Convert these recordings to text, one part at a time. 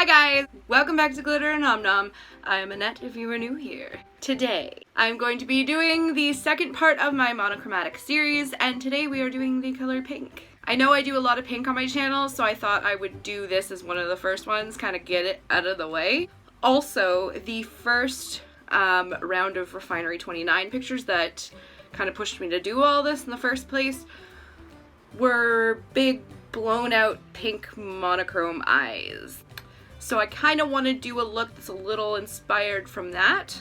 guys! Welcome back to Glitter and Nom Nom. I'm Annette if you are new here. Today, I'm going to be doing the second part of my monochromatic series, and today we are doing the color pink. I know I do a lot of pink on my channel, so I thought I would do this as one of the first ones, kind of get it out of the way. Also, the first round of Refinery 29 pictures that kind of pushed me to do all this in the first place were big blown out pink monochrome eyes. So I kind of want to do a look that's a little inspired from that.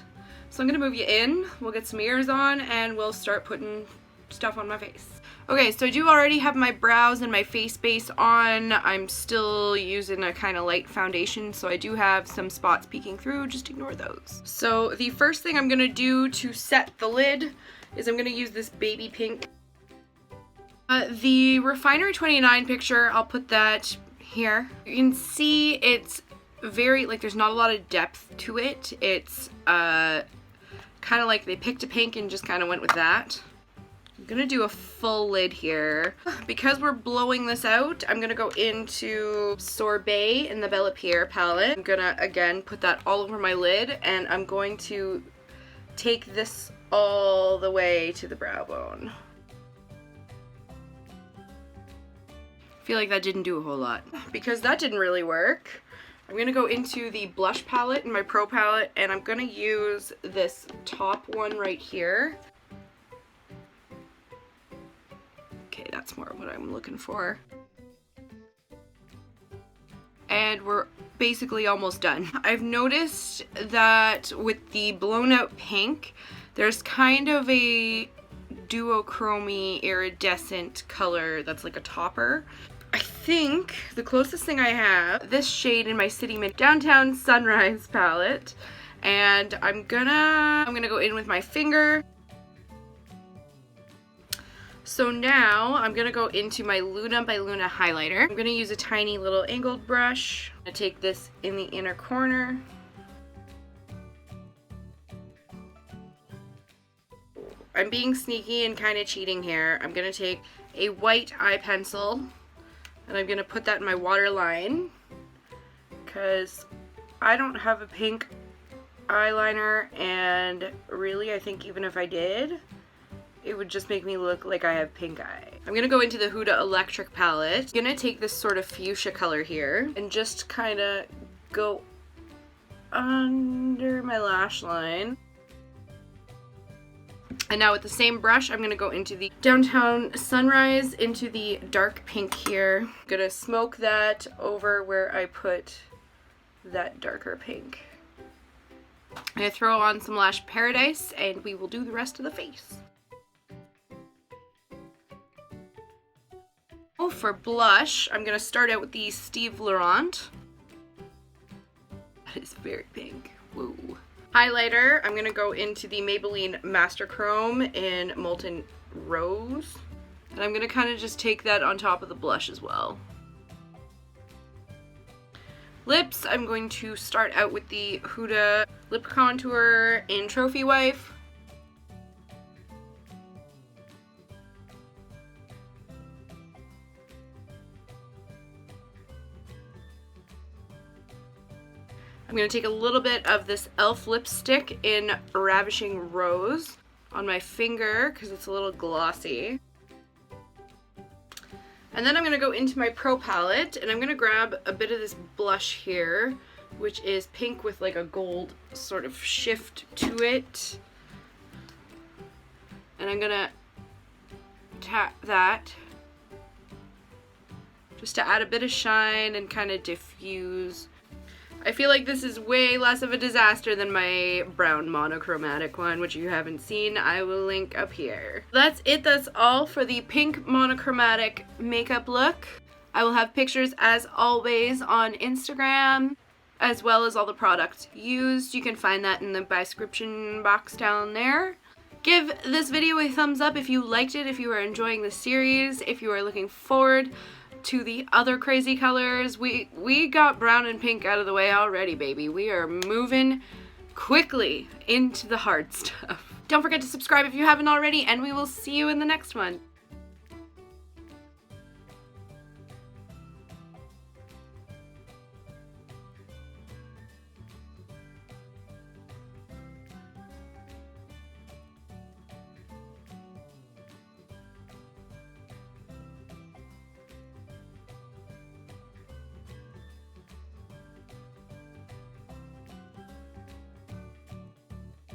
So I'm going to move you in, we'll get some ears on, and we'll start putting stuff on my face. Okay, so I do already have my brows and my face base on. I'm still using a kind of light foundation, so I do have some spots peeking through, just ignore those. So the first thing I'm going to do to set the lid is I'm going to use this baby pink. The Refinery 29 picture, I'll put that here. You can see it's very, like, there's not a lot of depth to it. It's kind of like they picked a pink and just kind of went with that. I'm gonna do a full lid here. Because we're blowing this out, I'm gonna go into Sorbet in the Bella Pierre palette. I'm gonna, again, put that all over my lid, and I'm going to take this all the way to the brow bone. I feel like that didn't do a whole lot. Because that didn't really work, I'm gonna go into the blush palette in my Pro palette, and I'm gonna use this top one right here. Okay, that's more what I'm looking for. And we're basically almost done. I've noticed that with the blown out pink, there's kind of a duochromy iridescent color that's like a topper. I think the closest thing I have, this shade in my City Mint Downtown Sunrise palette, and I'm gonna go in with my finger. So now I'm gonna go into my Luna by Luna highlighter. I'm gonna use a tiny little angled brush. I'm gonna take this in the inner corner. I'm being sneaky and kind of cheating here. I'm gonna take a white eye pencil and I'm gonna put that in my waterline because I don't have a pink eyeliner, and really I think even if I did, it would just make me look like I have pink eye. I'm gonna go into the Huda Electric palette. I'm gonna take this sort of fuchsia color here and just kind of go under my lash line. And now with the same brush, I'm gonna go into the Downtown Sunrise, into the dark pink here. I'm gonna smoke that over where I put that darker pink. I'm gonna throw on some Lash Paradise, and we will do the rest of the face. Oh, for blush, I'm gonna start out with the Steve Laurent. That is very pink. Whoa. Highlighter, I'm gonna go into the Maybelline Master Chrome in Molten Rose. And I'm gonna kind of just take that on top of the blush as well. Lips, I'm going to start out with the Huda Lip Contour in Trophy Wife. I'm going to take a little bit of this e.l.f. lipstick in Ravishing Rose on my finger because it's a little glossy. And then I'm going to go into my Pro palette and I'm going to grab a bit of this blush here, which is pink with like a gold sort of shift to it. And I'm going to tap that just to add a bit of shine and kind of diffuse. I feel like this is way less of a disaster than my brown monochromatic one, which you haven't seen. I will link up here. That's it. That's all for the pink monochromatic makeup look. I will have pictures, as always, on Instagram, as well as all the products used. You can find that in the description box down there. Give this video a thumbs up if you liked it, if you are enjoying the series, if you are looking forward to the other crazy colors. We got brown and pink out of the way already, baby. We are moving quickly into the hard stuff. Don't forget to subscribe if you haven't already, and we will see you in the next one.